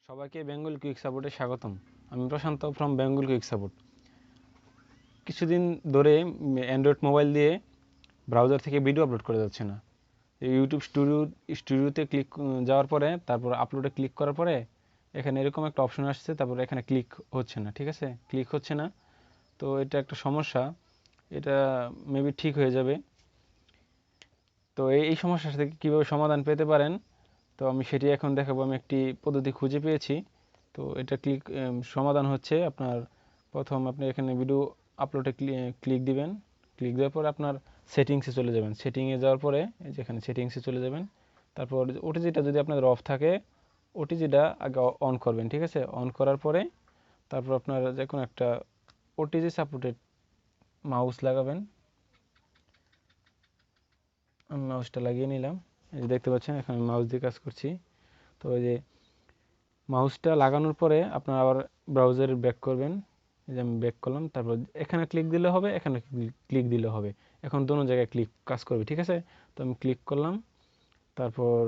সবাইকে বেঙ্গল কুইক সাপোর্টে স্বাগতম। আমি প্রশান্ত ফ্রম বেঙ্গল কুইক সাপোর্ট। কিছুদিন ধরে অ্যান্ড্রয়েড মোবাইল দিয়ে ব্রাউজার থেকে ভিডিও আপলোড করা যাচ্ছে না। ইউটিউব স্টুডিওতে যাওয়ার পরে তারপর আপলোডে ক্লিক করার পরে এখানে এরকম একটা অপশন আসছে, তারপর এখানে ক্লিক হচ্ছে না। ঠিক আছে, ক্লিক হচ্ছে না, তো এটা একটা সমস্যা। এটা মেবি ঠিক হয়ে যাবে। তো এই সমস্যা থেকে কীভাবে সমাধান পেতে পারেন, তো আমি সেটি এখন দেখাবো। আমি একটি পদ্ধতি খুঁজে পেয়েছি। তো এটা সমাধান হচ্ছে আপনার প্রথম আপনি এখানে ভিডিও আপলোডে ক্লিক দিবেন। ক্লিক দেওয়ার পরে আপনার সেটিংসে চলে যাবেন। সেটিংয়ে যাওয়ার পরে যেখানে সেটিংসে চলে যাবেন, তারপর ওটিজিটা যদি আপনাদের অফ থাকে ওটিজিটা আগে অন করবেন। ঠিক আছে, অন করার পরে তারপর আপনার যে কোনো একটা ওটিজি সাপোর্টেড মাউস লাগাবেন। আমি মাউসটা লাগিয়ে নিলাম। এই যে দেখতে পাচ্ছেন এখন আমি মাউস দিয়ে কাজ করছি। তো এই যে মাউসটা লাগানোর পরে আপনার আবার ব্রাউজারে ব্যাক করবেন। এই যে আমি ব্যাক করলাম, তারপর এখানে ক্লিক দিলে হবে, এখানে ক্লিক দিলে হবে। এখন দোনো জায়গায় ক্লিক কাজ করবে। ঠিক আছে, তো আমি ক্লিক করলাম, তারপর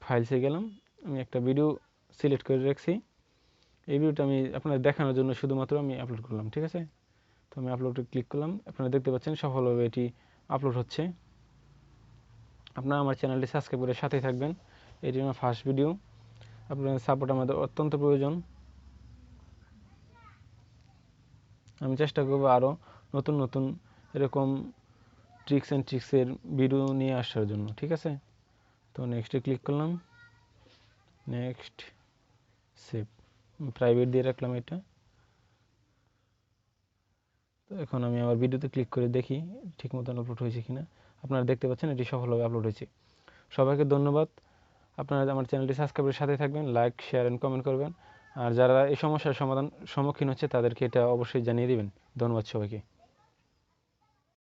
ফাইলসে গেলাম। আমি একটা ভিডিও সিলেক্ট করে রাখছি। এই ভিডিওটা আমি আপনাদের দেখানোর জন্য শুধুমাত্র আমি আপলোড করলাম। ঠিক আছে, তো আমি আপলোডে ক্লিক করলাম। আপনারা দেখতে পাচ্ছেন সফলভাবে এটি আপলোড হচ্ছে। আপনারা আমার চ্যানেলটি সাবস্ক্রাইব করে সাথেই থাকবেন। এটি আমার ফার্স্ট ভিডিও। আপনাদের সাপোর্ট আমাদের অত্যন্ত প্রয়োজন। আমি চেষ্টা করবো আরও নতুন নতুন এরকম ট্রিক্সের ভিডিও নিয়ে আসার জন্য। ঠিক আছে, তো নেক্সটে ক্লিক করলাম, নেক্সট, সেভ, প্রাইভেট দিয়ে রাখলাম এটা। তো এখন আমি আমার ভিডিওতে ক্লিক করে দেখি ঠিক মতন আপলোড হয়েছে কিনা। আপনারা দেখতে পাচ্ছেন এটি সফলভাবে আপলোড হয়েছে। সবাইকে ধন্যবাদ। আপনারা আমার চ্যানেলটি সাবস্ক্রাইবের সাথে থাকবেন, লাইক, শেয়ার অ্যান্ড কমেন্ট করবেন। আর যারা এই সমস্যার সম্মুখীন হচ্ছে তাদেরকে এটা অবশ্যই জানিয়ে দিবেন। ধন্যবাদ সবাইকে।